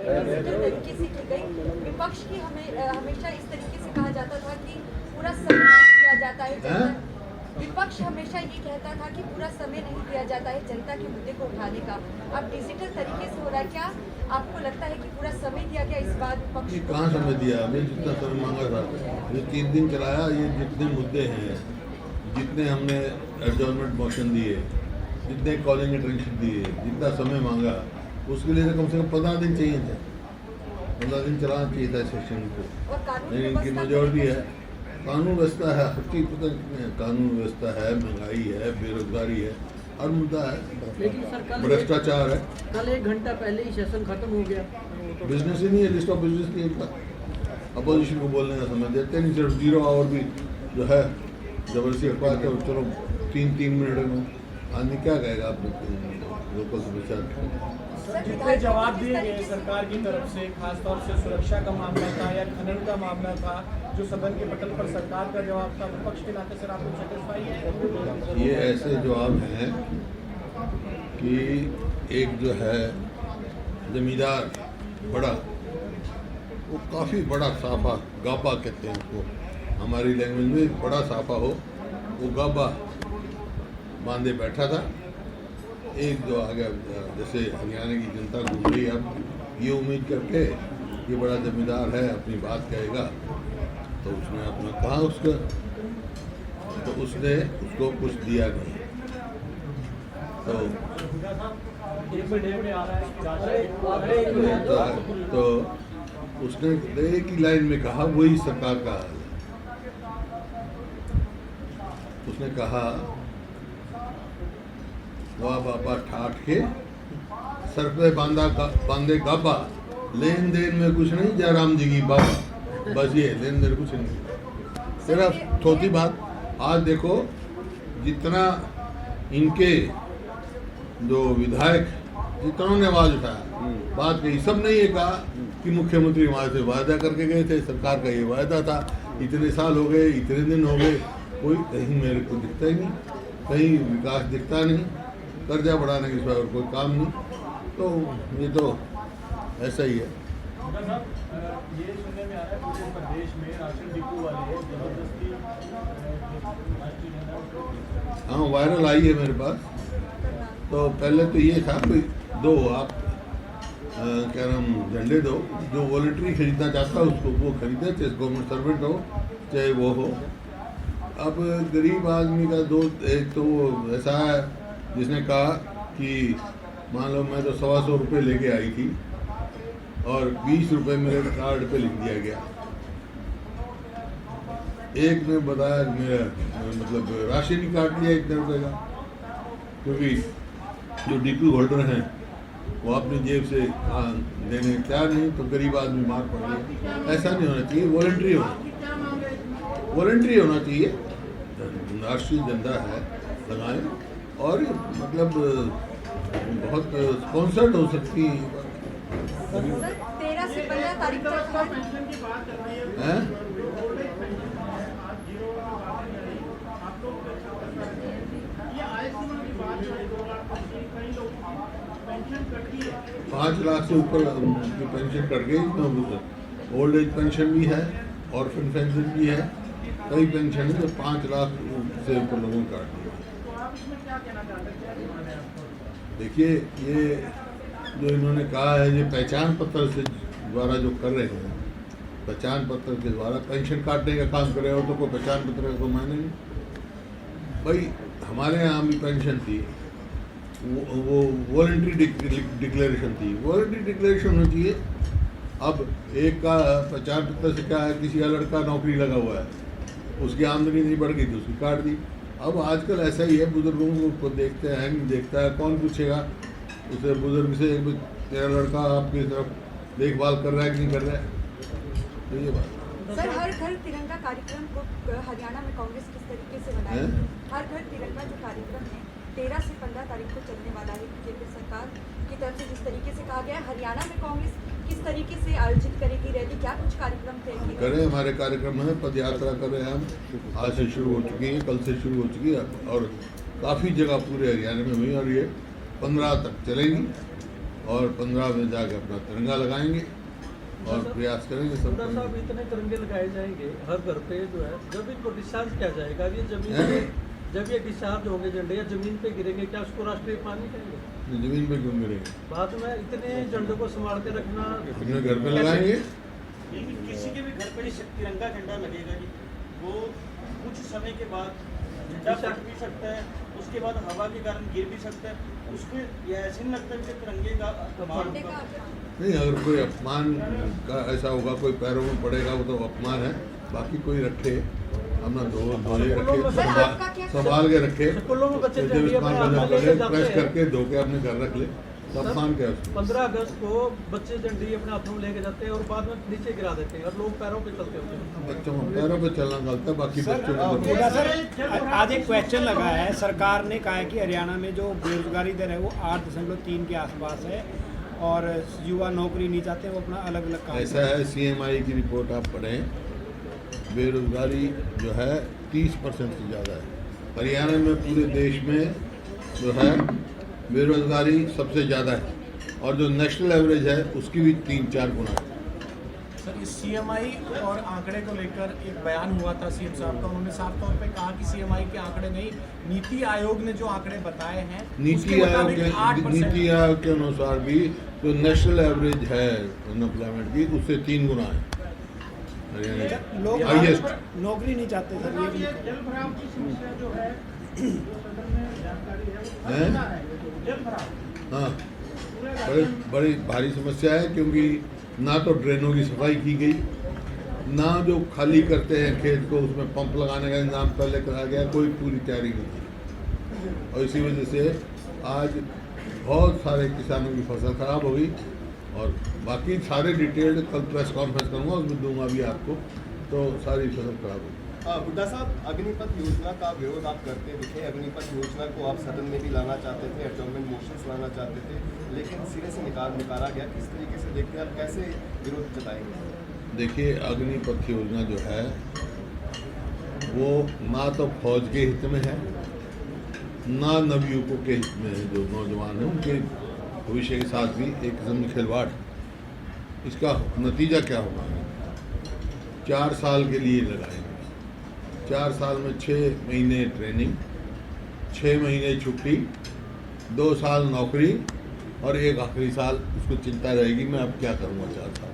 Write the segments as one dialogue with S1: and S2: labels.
S1: Digital तरीके से की गई। विपक्ष की हमेशा इस तरीके से कहा जाता था कि पूरा समय नहीं दिया जाता है विपक्ष हमेशा ये कहता था कि पूरा समय नहीं दिया जाता है जनता के मुद्दे को उठाने का। अब डिजिटल तरीके से हो रहा है, क्या आपको लगता है कि पूरा समय दिया गया इस बार विपक्ष को?
S2: कहाँ समय दिया? हमें जितना समय मांगा था ये 3 दिन चलाया। ये जितने मुद्दे हैं, जितने हमने एडजॉर्नमेंट मोशन दिए, जितने कॉलिंग अटेंशन दिए, जितना समय मांगा, उसके लिए तो कम से कम 15 दिन चाहिए थे। 15 दिन चलाना चाहिए था सेशन को। लेकिन इनकी मेजॉरिटी है। कानून व्यवस्था है, हर चीज पता नहीं है। कानून व्यवस्था है, महंगाई है, बेरोजगारी है, हर मुद्दा है,
S3: लेकिन सर
S2: भ्रष्टाचार है।
S3: कल 1 घंटा पहले ही सेशन खत्म हो गया।
S2: बिजनेस ही नहीं है, लिस्ट ऑफ बिजनेस नहीं है। अपोजिशन को बोलने का समय देते नहीं। सिर्फ 0 आवर भी जो है जबरदस्ती अखबार तो चलो 3 मिनट में आदमी क्या कहेगा आप लोकल समस्या।
S4: जितने जवाब दिए गए सरकार की तरफ से, खासतौर से सुरक्षा का मामला था या खनन का मामला था, जो सदन के पटल पर सरकार का जवाब था, विपक्ष के नाते सर आपको सेटिस्फाई है?
S2: ये ऐसे जवाब हैं कि एक जो है जमींदार बड़ा, वो काफ़ी बड़ा साफा, गाबा कहते हैं उसको हमारी लैंग्वेज में, बड़ा साफा हो, वो गाबा बांधे बैठा था। एक जो आ गया, जैसे हरियाणा की जनता घूम रही, अब ये उम्मीद करके ये बड़ा जमींदार है अपनी बात कहेगा, तो उसने अपना कहा उसका, तो उसने उसको कुछ दिया नहीं। तो उसने एक ही लाइन में कहा, वही सरकार का हाल है। उसने कहा, वाह बाबा ठाठ के सर पे बांधे गाबा, लेन देन में कुछ नहीं, जयराम जी की बाबा। बस ये लेन देन कुछ नहीं, सिर्फ थोड़ी बात। आज देखो जितना इनके जो विधायक जितनों ने आवाज उठाया, बात कही, सब ने ये कहा कि मुख्यमंत्री वहाँ से वायदा करके गए थे, सरकार का ये वायदा था, इतने साल हो गए, इतने दिन हो गए, कोई कहीं मेरे को दिखता ही नहीं, कहीं विकास दिखता नहीं, कर्जा बढ़ाने के सिवा और कोई काम नहीं। तो ये तो ऐसा ही है।
S4: ये सुनने में आ रहा है पूरे प्रदेश में राशन डिपो वाले जबरदस्ती,
S2: हाँ वायरल आई है मेरे पास। तो पहले तो ये था कोई दो आप क्या नाम झंडे दो, जो वॉलंटरी खरीदना चाहता है उसको वो खरीदे, चाहे गवर्नमेंट सर्वेंट हो चाहे वो हो। अब गरीब आदमी का दो, एक तो वो ऐसा है जिसने कहा कि मान लो मैं तो 125 रुपये लेके आई थी और 20 रुपये मेरे कार्ड पे लिख दिया गया। एक ने बताया मेरा मतलब राशन ही काट लिया 1 रुपये का, क्योंकि जो डीपी होल्डर हैं वो अपनी जेब से देने तैयार नहीं, तो गरीब आदमी मार पड़ गया। ऐसा नहीं होना चाहिए, वॉलंटरी होना चाहिए। राष्ट्रीय झंडा है लगाएं, और मतलब बहुत स्पॉन्सर्ड हो सकती है।
S1: 13 से 15 तारीख तक
S2: हैं? 5 लाख से ऊपर की पेंशन कट गई। ओल्ड एज पेंशन भी है, ऑर्फन पेंशन भी है, कई पेंशन है जो 5 लाख से ऊपर लोगों को काट दिया। देखिए ये जो इन्होंने कहा है, ये पहचान पत्र से द्वारा जो कर रहे हैं, पहचान पत्र के द्वारा पेंशन काटने का काम कर रहे हो, तो कोई पहचान पत्र का कोई मायने नहीं। भाई हमारे यहाँ भी पेंशन थी, वो वॉलंटरी डिक्लेरेशन थी, वॉलंटरी डिक्लेरेशन होनी चाहिए। अब एक का पहचान पत्र से क्या है, किसी का लड़का नौकरी लगा हुआ है, उसकी आमदनी नहीं बढ़ गई तो उसकी काट दी। अब आजकल ऐसा ही है, बुजुर्गों को देखते हैं, नहीं देखता है, कौन पूछेगा उसे बुजुर्ग से तेरा लड़का आपकी तरफ देखभाल कर रहा है कि नहीं कर रहा है। तो ये बात
S1: सर, हर घर तिरंगा कार्यक्रम को हरियाणा में कांग्रेस किस तरीके से बनाएगी? हर घर तिरंगा जो कार्यक्रम है 13 से 15 तारीख को चलने वाला है, केंद्र सरकार की तरफ से जिस तरीके से कहा गया है, हरियाणा में कांग्रेस किस तरीके से आयोजित करेगी रैली? क्या कुछ कार्यक्रम तय
S2: करें? हमारे कार्यक्रम है, पद यात्रा कर रहे हैं हम, आज से शुरू हो चुकी है, कल से शुरू हो चुकी है और काफ़ी जगह पूरे हरियाणा में हुई, और ये 15 तक चलेगी। और 15 में जाकर अपना तिरंगा लगाएंगे और प्रयास करेंगे सब
S3: डॉक्टर साहब इतने तिरंगे लगाए जाएंगे हर घर पे जो है, जब इनको डिस्चार्ज किया जाएगा ये जमीन पे, जब ये डिस्चार्ज होंगे झंडे या जमीन पे गिरेंगे, क्या उसको राष्ट्रीय मान कहेंगे?
S2: जमीन पे क्यों गिरेंगे?
S3: बाद में इतने झंडों को संभाल के रखना
S2: अपने घर पे लगाएंगे।
S5: लेकिन किसी के भी घर पर तिरंगा झंडा लगेगा जी, वो कुछ समय के बाद झंडा फट भी सकता है, उसके बाद हवा के कारण गिर भी सकता है, उसमें यह ऐसे नहीं लगता कि तिरंगे का अपमान
S1: झंडे का
S5: होगा।
S2: नहीं, अगर कोई अपमान का ऐसा होगा, कोई पैरों में पड़ेगा, वो तो अपमान है। बाकी कोई रखे अपना धोए रखे, संभाल के रखे,
S3: स्कूलों में बच्चे
S2: जब इस्तेमाल करना
S3: लेके
S2: पड़े
S3: जाते
S2: प्रेस
S3: हैं।
S2: करके धो के अपने घर रख ले, तो अपमान क्या है उसमें?
S3: 15 अगस्त को बच्चे झंडी अपने हाथों में लेके जाते हैं और बाद में नीचे गिरा देते हैं और लोग पैरों पे चलते होते हैं।
S2: बच्चों को पैरों पे चलना गलत है, बाकी बच्चों को तो
S6: हुड्डा सर, आज एक क्वेश्चन लगा है, सरकार ने कहा है कि हरियाणा में जो बेरोजगारी दर है वो 8.3 के आसपास है और युवा नौकरी नहीं चाहते, वो अपना अलग अलग काम
S2: ऐसा है। CMI की रिपोर्ट आप पढ़ें, बेरोजगारी जो है 30% से ज़्यादा है। हरियाणा में पूरे देश में जो है बेरोजगारी सबसे ज़्यादा है और जो नेशनल एवरेज है उसकी भी 3-4 गुना है।
S4: सर, इस CMI और आंकड़े को लेकर एक बयान हुआ था सीएम साहब का, उन्होंने साफ तौर पे कहा कि CMI के आंकड़े नहीं, नीति आयोग ने जो आंकड़े बताए हैं
S2: नीति आयोग के अनुसार भी जो नेशनल एवरेज है अनएम्प्लॉयमेंट की, उससे 3 गुना है हरियाणा का
S6: लोग
S2: हाईएस्ट।
S6: नौकरी नहीं चाहते सर, ये भी
S4: जल भराव की समस्या जो है सदन में जानकारी है, वो
S2: हैं?
S4: जल भराव
S2: हाँ, बड़ी भारी समस्या है, क्योंकि ना तो ड्रेनों की सफाई की गई, ना जो खाली करते हैं खेत को उसमें पंप लगाने का इंतजाम पहले करा गया, कोई पूरी तैयारी नहीं की। और इसी वजह से आज बहुत सारे किसानों की फसल खराब हो गई। और बाकी सारे डिटेल्ड कल प्रेस कॉन्फ्रेंस करूँगा, उसमें दूंगा भी आपको, तो सारी फसल खराब हो गई।
S7: हुड्डा साहब, अग्निपथ योजना का विरोध आप करते दिखे। अग्निपथ योजना को आप सदन में भी लाना चाहते थे, एडजॉर्नमेंट मोशंस लाना चाहते थे, लेकिन सिरे से नकारा गया। किस तरीके से देखते हैं आप, कैसे विरोध जताएंगे?
S2: देखिए, अग्निपथ योजना जो है वो ना तो फौज के हित में है, ना नवयुवकों के हित में है। जो नौजवान हैं उनके भविष्य के साथ भी एक किस्म की खिलवाड़। इसका नतीजा क्या होगा? 4 साल के लिए लगाएंगे, 4 साल में 6 महीने ट्रेनिंग, 6 महीने छुट्टी, 2 साल नौकरी और एक आखिरी साल उसको चिंता रहेगी मैं अब क्या करूँगा 4 साल।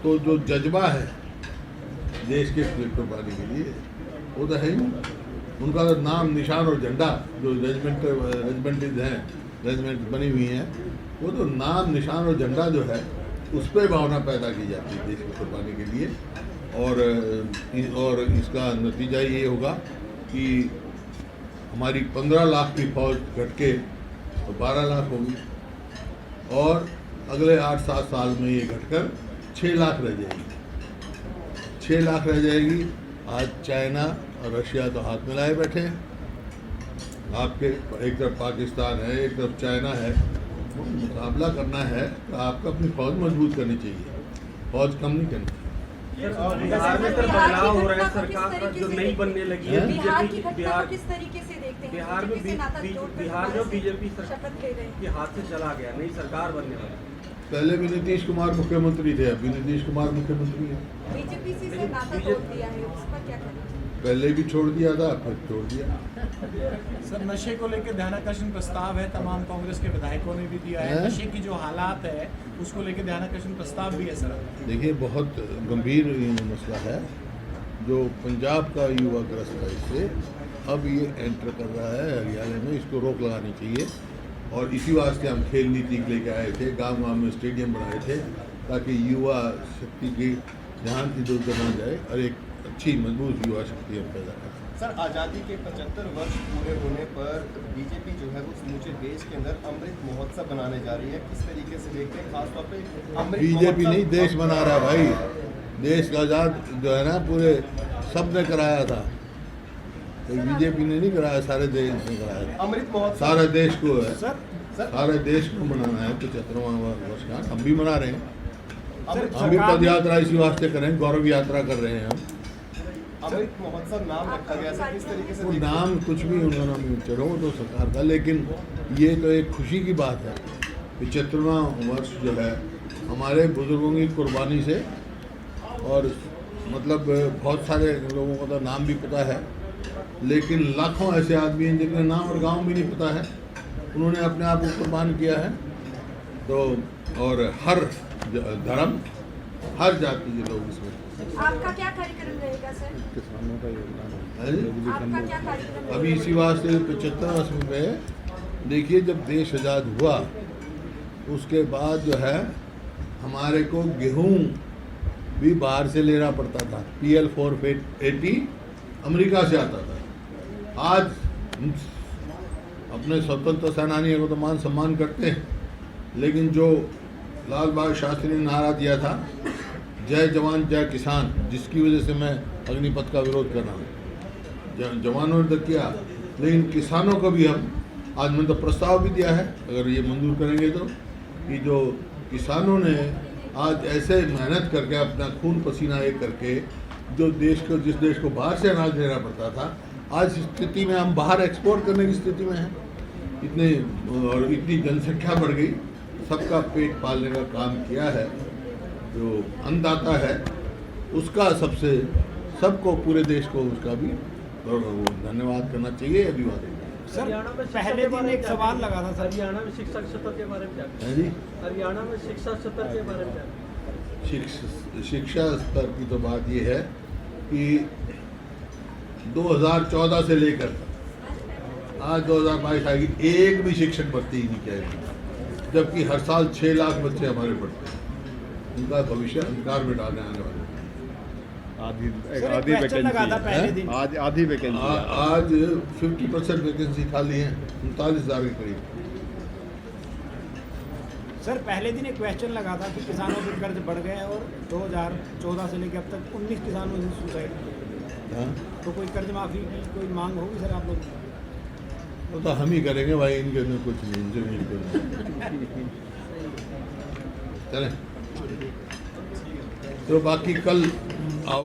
S2: तो जो जज्बा है देश के स्प्लिट को पाने के लिए वो तो है ही। उनका तो नाम निशान और झंडा जो रेजिमेंट बनी हुई हैं, वो तो नाम निशान और झंडा जो है उस पर भावना पैदा की जाती है देश को कुर्बानी के लिए। और इसका नतीजा ये होगा कि हमारी 15 लाख की फौज घट के तो 12 लाख होगी और अगले 8-7 साल में ये घटकर 6 लाख रह जाएगी। 6 लाख रह जाएगी। आज चाइना और रशिया तो हाथ मिलाए बैठे हैं। आपके एक तरफ पाकिस्तान है, एक तरफ चाइना है, मुकाबला करना है तो आपको अपनी फौज मजबूत करनी चाहिए, फौज कम नहीं करनी।
S3: बिहार में सर बदलाव हो रहा है, सरकार जो नई बनने लगी है
S1: बिहार की
S3: बीजेपी,
S1: घटना
S3: बिहार
S1: को किस तरीके से देखते हैं?
S3: बिहार में
S1: बीजेपी से नाता जोड़कर
S3: बिहार में बीजेपी
S1: शपथ ले रहे हैं।
S3: के हाथ से चला गया, नई सरकार बनने वाली।
S2: पहले भी नीतीश कुमार मुख्यमंत्री थे, अभी नीतीश कुमार मुख्यमंत्री है।
S1: बीजेपी से नाता तोड़ दिया है, उस पर क्या कहना?
S2: पहले भी छोड़ दिया था, फिर छोड़ दिया।
S4: सर, नशे को लेकर ध्यानाकर्षण प्रस्ताव है, तमाम कांग्रेस के विधायकों ने भी दिया है।
S2: हैं?
S4: नशे की जो हालात है उसको लेकर ध्यानाकर्षण प्रस्ताव भी है सर।
S2: देखिए, बहुत गंभीर मसला है जो पंजाब का युवा ग्रस्त है इससे। अब ये एंटर कर रहा है हरियाणा में, इसको रोक लगानी चाहिए। और इसी वास्ते हम खेल नीति लेके आए थे, गांव-गांव में स्टेडियम बनाए थे ताकि युवा शक्ति की ध्यान इधर उधर न जाए और एक अच्छी मजबूत युवा शक्ति हम पैदा करें।
S7: सर, आज़ादी के 75 वर्ष पूरे होने पर बीजेपी जो है वो समूचे देश के अंदर अमृत महोत्सव बनाने जा रही है। किस तरीके से देखते हैं, खासतौर पे अमृत
S2: बीजेपी
S7: महोत्सव-
S2: नहीं, देश बना रहा है भाई। देश का आज़ाद जो है ना पूरे सब ने कराया था, तो बीजेपी ने नहीं कराया, सारे देश ने कराया था।
S7: अमृत महोत्सव
S2: सारे देश को है,
S6: सर
S2: सारे देश को मनाना है 75वां वर्षगांठ। हम भी मना रहे हैं,
S7: अमृत
S2: हम भी
S6: सरकार
S2: पद यात्रा इसी वास्ते कर रहे हैं, गौरव यात्रा कर रहे हैं हम।
S7: अमृत महोत्सव नाम रखा गया सर, किस तरीके से
S2: वो
S7: देखते हैं?
S2: नाम कुछ भी उन्होंने चढ़ो तो सरकार का, लेकिन ये तो एक खुशी की बात है 75वां वर्ष जो है हमारे बुजुर्गों की कुर्बानी से, और मतलब बहुत सारे लोगों का तो नाम भी पता है, लेकिन लाखों ऐसे आदमी हैं जिनके नाम और गांव भी नहीं पता है। उन्होंने अपने आप को कुर्बान किया है। तो और हर धर्म, हर जाति के लोग इसमें।
S1: आपका क्या कार्यक्रम रहेगा सर?
S2: किसानों का योगदान है।
S1: आपका क्या कार्यक्रम रहेगा?
S2: अभी इसी वास्ते 75 वर्ष में देखिए, जब देश आज़ाद हुआ उसके बाद जो है हमारे को गेहूं भी बाहर से लेना पड़ता था। PL 480 अमेरिका से आता था। आज अपने स्वतंत्र सेनानियों को तो मान सम्मान करते हैं, लेकिन जो लाल बहादुर शास्त्री ने नारा दिया था, जय जवान जय किसान, जिसकी वजह से मैं अग्निपथ का विरोध कर रहा हूँ। जवानों ने तो किया, लेकिन किसानों को भी हम आज मैंने तो प्रस्ताव भी दिया है, अगर ये मंजूर करेंगे तो, कि जो किसानों ने आज ऐसे मेहनत करके अपना खून पसीना एक करके जो जिस देश को बाहर से अनाज लेना पड़ता था, आज इस स्थिति में हम बाहर एक्सपोर्ट करने की स्थिति में हैं। इतनी जनसंख्या बढ़ गई, सबका पेट पालने का काम किया है। जो अन्नदाता है उसका सबको पूरे देश को उसका भी धन्यवाद करना चाहिए, अभिवादन।
S6: सर
S3: हरियाणा में
S6: पहले दिन एक सवाल लगा था सर,
S3: हरियाणा में शिक्षा क्षेत्र के बारे में क्या कहें?
S2: है जी,
S3: हरियाणा में शिक्षा क्षेत्र के बारे में क्या कहें?
S2: शिक्षा स्तर की तो बात ये है कि 2014 से लेकर आज 2022 आएगी, एक भी शिक्षक भर्ती ही नहीं किया है, जबकि हर साल 6 लाख बच्चे हमारे पढ़ते हैं। उनका भविष्य अंधकार में डालने आने वाले।
S6: आधी वैकेंसी आधी वैकेंसी
S2: आज 50% वैकेंसी खाली है, 39,000 के करीब।
S6: सर पहले दिन एक क्वेश्चन लगा था कि किसानों के कर्ज बढ़ गए और 2014 से लेकर अब तक 19 किसानों ने सुसाइड किया। तो कोई कर्ज माफी की कोई मांग होगी सर आप लोग?
S2: वो तो हम ही करेंगे भाई, इनके अंदर कुछ नहीं, इनसे नहीं चलें। तो बाकी कल